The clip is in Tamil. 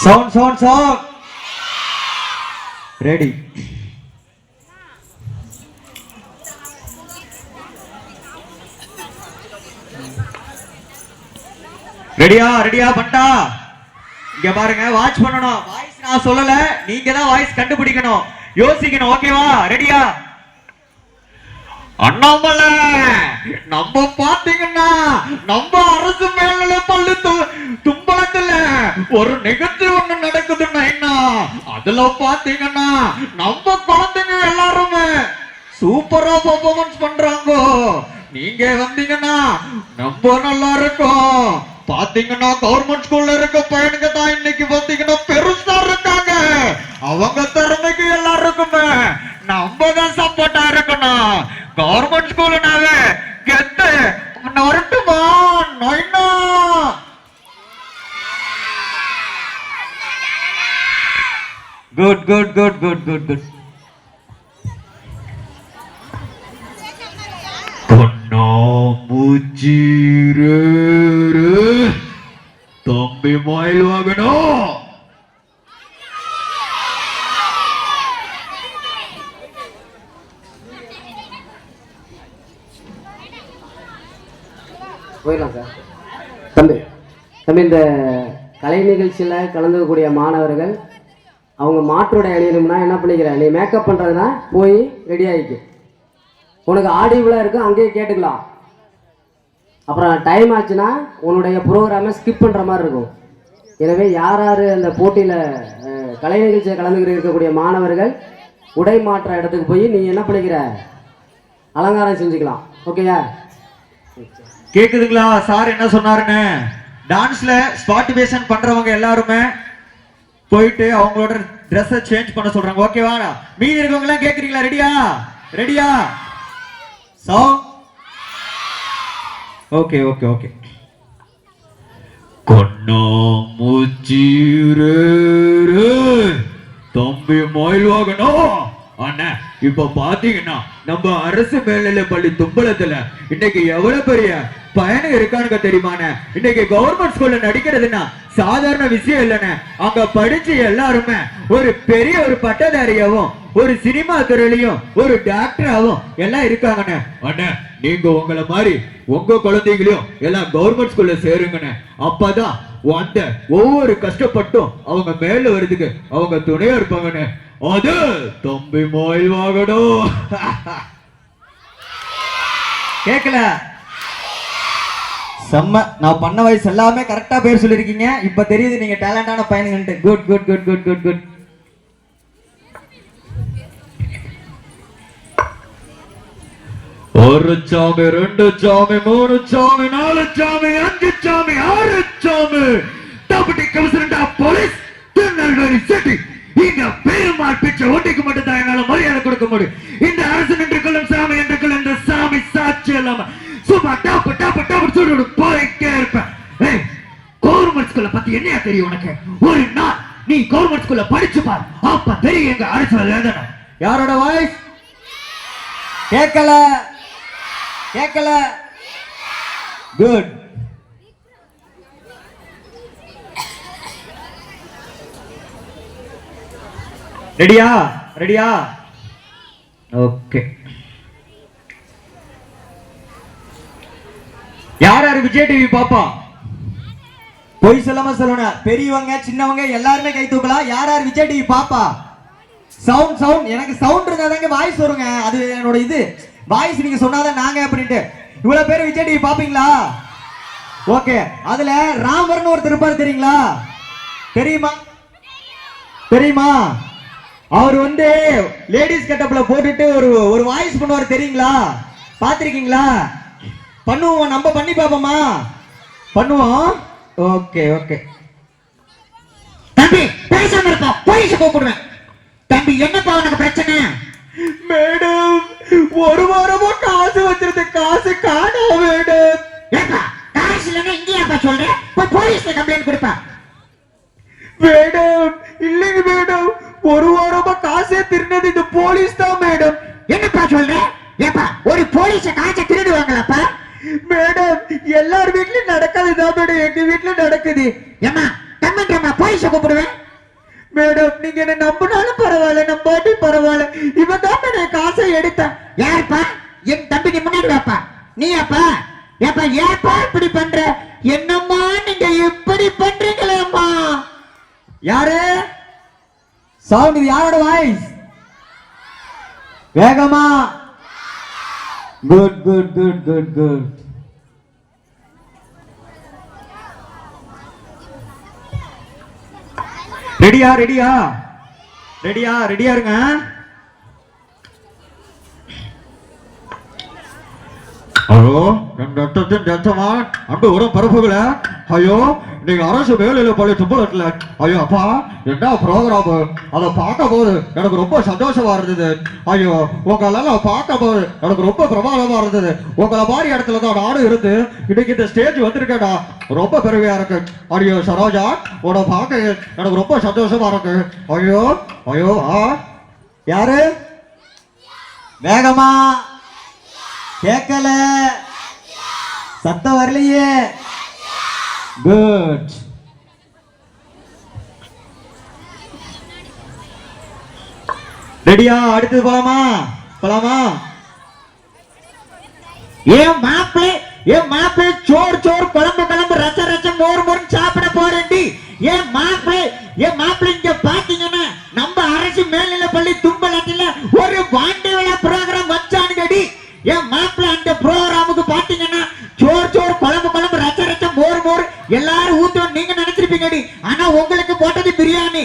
Sound. Ready. ரெடியா பண்டா? இங்க பாருங்க, வாட்ச் பண்ணணும். வாய்ஸ் நான் சொல்லல, நீங்க தான் வாய்ஸ் கண்டுபிடிக்கணும், யோசிக்கணும். ஓகேவா? ரெடியா? அண்ணாமலை, நம்ம பாத்தீங்கன்னா நம்ம அரசு மேல்நிலை பள்ளி தும்பலத்துல ஒரு நிகழ்ச்சி ஒண்ணு நடக்குதுன்னா என்ன, அதுல பாத்தீங்கன்னா நம்ம குழந்தைங்க எல்லாருமே சூப்பரா பெர்ஃபார்மன்ஸ் பண்றாங்க. நீங்க வந்தீங்கன்னா ரொம்ப நல்லா இருக்கும். பாத்தீங்கன்னா கவர்மெண்ட் ஸ்கூல்ல இருக்க பையனுங்க தான் இன்னைக்கு பாத்தீங்கன்னா பெருசா இருக்காங்க. அவங்க திறமைக்கு எல்லாருக்குமே நம்ம தான் சப்போர்ட்டா இருக்கணும். கவர்மெண்ட் ஸ்கூல்னாவே கெத்து வரட்டுமா? நைனா குட். கண்ணா மூச்சிரே தம்பி மயில் வாங்கணும். போயிடலாம் சார். தம்பி இந்த கலை நிகழ்ச்சியில் கலந்துக்கக்கூடிய மாணவர்கள் அவங்க மாற்றுடை அணியணும்னா என்ன பண்ணிக்கிற, நீ மேக்கப் பண்ணுறதுனா போய் ரெடி ஆகிக்கு. உனக்கு ஆடியோவில் இருக்கும், அங்கேயே கேட்டுக்கலாம். அப்புறம் டைம் ஆச்சுன்னா உன்னுடைய ப்ரோக்ராமை ஸ்கிப் பண்ணுற மாதிரி இருக்கும். எனவே யார் அந்த போட்டியில் கலை நிகழ்ச்சியில் கலந்துக்கிட்டு இருக்கக்கூடிய மாணவர்கள் உடை மாற்ற இடத்துக்கு போய் நீங்கள் என்ன பண்ணிக்கிற, அலங்காரம் செஞ்சுக்கலாம். ஓகேயா? கேக்குதுங்களா? சார் என்ன சொன்னாருன்னு, டான்ஸ்ல ஸ்பாட்டிஃபிகேஷன் பண்றவங்க எல்லாருமே போயிட்டு அவங்களோட ட்ரெஸ்ஸை சேஞ்ச் பண்ண சொல்றாங்க. ஓகேவா? மீதி இருக்கவங்க எல்லாம் கேக்குறீங்களா? ரெடியா? சவுண்ட். ஓகே. கண்ணா மூச்சிரே தம்பி மயில் வாங்கணும். அண்ணா, இப்ப பாத்தீங்கன்னா நம்ம அரசு மேல்நிலை பள்ளி தும்பலத்துல இன்னைக்கு எவ்வளவு பெரிய பயணம் இருக்கானுங்க தெரியுமாண்ணே? இன்னைக்கு கவர்மெண்ட் ஸ்கூல்ல நடிக்கிறதுன்னா சாதாரண விஷயம் இல்லைண்ணே. அங்க படிச்சு எல்லாருமே ஒரு பெரிய ஒரு பட்டதாரியாவும் ஒரு சினிமா துறையிலையும் ஒரு டாக்டராவும் எல்லாம் இருக்காங்கண்ணே. அண்ணா, நீங்க உங்களை மாதிரி உங்க குழந்தைகளையும் எல்லாம் கவர்மெண்ட் ஸ்கூல்ல சேருங்கண்ணே. அப்பதான் அந்த ஒவ்வொரு கஷ்டப்பட்டும் அவங்க மேல வருதுக்கு அவங்க துணையா இருப்பாங்கண்ணே. அது தம்பி மயில் வாங்கணும். கேக்கல? செம்ம. நான் பண்ண வயசு எல்லாமே கரெக்டா பேர் சொல்லிருக்கீங்க. இப்ப தெரியுது நீங்க டேலண்டான பையனுங்க. குட். ஒரு சாமி, ரெண்டு சாமி, மூணு சாமி, நாலு சாமி, அஞ்சு சாமி, ஆறு சாமி. Deputy commissioner of police, Tirunelveli city. இங்க பெருமாள் பிச்சை ஒட்டிக்கு மட்டும் தான் என்னால மரியாதை கொடுக்க முடியும். இந்த அரசு என்று கொள்ளும் சாமி என்று கொள்ளும் இந்த சாமி சாட்சி இல்லாம சும்மா டாப்பு சொல்லி போயிட்டே இருப்பேன். கவர்மெண்ட் ஸ்கூல்ல பத்தி என்னையா தெரியும் உனக்கு? ஒரு நாள் நீ கவர்மெண்ட் ஸ்கூல்ல படிச்சு பாரு, அப்ப தெரியும் எங்க அரசு எழுதணும். யாரோட வாய்ஸ் கேட்கல? குட். ரெடியா? ஓகே. யார் விஜய் டிவி பாப்பா? பொய் சொல்லாம சொல்லணும். பெரியவங்க சின்னவங்க எல்லாருமே கை தூக்கலாம். யார் விஜய் டிவி பாப்பா? சவுண்ட். எனக்கு சவுண்ட் இருந்தாதாங்க வாய்ஸ் வருங்க. அது என்னோட இது வாய்ஸ் நீங்க சொன்னாதான் நாங்க அப்படின்ட்டு. இவ்வளவு பேர் விஜய் டிவி பாப்பீங்களா? ஓகே. அதுல ராமர்னு ஒருத்தர் இருப்பாரு, தெரியுமா? அவர் லேடிஸ் கெட்டப்ல போட்டுட்டு ஒரு வாய்ஸ் பண்ணுவார், தெரியுங்களா? பாத்திருக்கீங்களா? பண்ணுவோம், நம்ம பண்ணி பாப்போமா? பண்ணுவோம். ஓகே. தம்பி பேசாம இருப்பா, போலீஸ் கூப்பிடுவேன். தம்பி என்னப்பா உனக்கு பிரச்சனை? மேடம், ஒரு வாரமா காசு வச்சிருந்த காசு காணோம் மேடம். ஏப்பா காசு இல்லைன்னா இங்கேயாப்பா சொல்றேன், போய் போலீஸ்ல கம்ப்ளைண்ட் கொடுப்பா. மேடம் இல்லைங்க மேடம், ஒரு வாரமா காசே திருநது இந்த போலீஸ் தான் மேடம். என்னப்பா சொல்ற? ஏப்பா ஒரு போலீஸ காசை திருடுவாங்களாப்பா? மேடம் எல்லார் வீட்லயும் நடக்காதுதான் மேடம், எங்க வீட்டுல நடக்குது. ஏமா தம்மன்றமா போய் ராஜேஷ கூப்பிடுவேன். மேடம் நீங்க என்ன நம்பினாலும் பரவாயில்ல, நம்பாட்டி பரவாயில்ல, இவன் தான் நான் காசை எடுத்தேன். யாருப்பா? என் தம்பி நீ முன்னாடி வாப்பா. நீ அப்பா ஏப்பா ஏப்பா இப்படி பண்ற? என்னம்மா நீங்க இப்படி பண்றீங்களேம்மா? யாரு சவுண்ட்? இது யாரோட வாய்ஸ்? வேகமா. Good good good good good. ரெடியா ரெடியா ரெடியா ரெடியா இருங்க. ஹலோ, என் ரத்தத்தின் ரத்தமா அன்பு உரம் பரப்புகள. ஐயோ நீங்க அரசு வேலையில பள்ளி தும்பலத்துல ஐயோ அப்பா என்ன ப்ரோக்ராம் அதை பார்க்க போது எனக்கு ரொம்ப சந்தோஷமா இருந்தது. ஐயோ உங்களெல்லாம் பார்க்க போது எனக்கு ரொம்ப பிரமாதமா இருந்தது. உங்களை மாதிரி இடத்துல தான் நானும் இருந்து இன்னைக்கு இந்த ஸ்டேஜ் வந்திருக்கேடா, ரொம்ப பெருமையா இருக்கு. ஐயோ சரோஜா உன்னை பார்க்க எனக்கு ரொம்ப சந்தோஷமா இருக்கு. ஐயோ ஐயோ யாரு? வேகமா கேட்கல, சத்தம் வரலையே. குட். ரெடியா? அடுத்தது போலாமா? போலாமா? ஏன் மாப்பிள்ளை சோறு சோறு குழம்பு குழம்பு ரசம் ரசம் மோர் மோர் சாப்பிட போறேன்டி. ஏன் மாப்பிள்ளை இங்க பாத்தீங்கன்னா நம்ம அரசு மேல்நிலை பள்ளி தும்பலத்துல ஒரு வாண்டி விழா ப்ரோக்ராம் வச்சானுங்கடி. ஏன் மாப்பிள்ளை அந்த ப்ரோக்ராமுக்கு பாத்தீங்கன்னா சோறு சோறு குழம்பு குழம்பு ரசம் ரசம் மோர் மோர் எல்லாரும் ஊத்துவோம் நீங்க நினைச்சிருப்பீங்கடி. ஆனா உங்களுக்கு போட்டது பிரியாணி.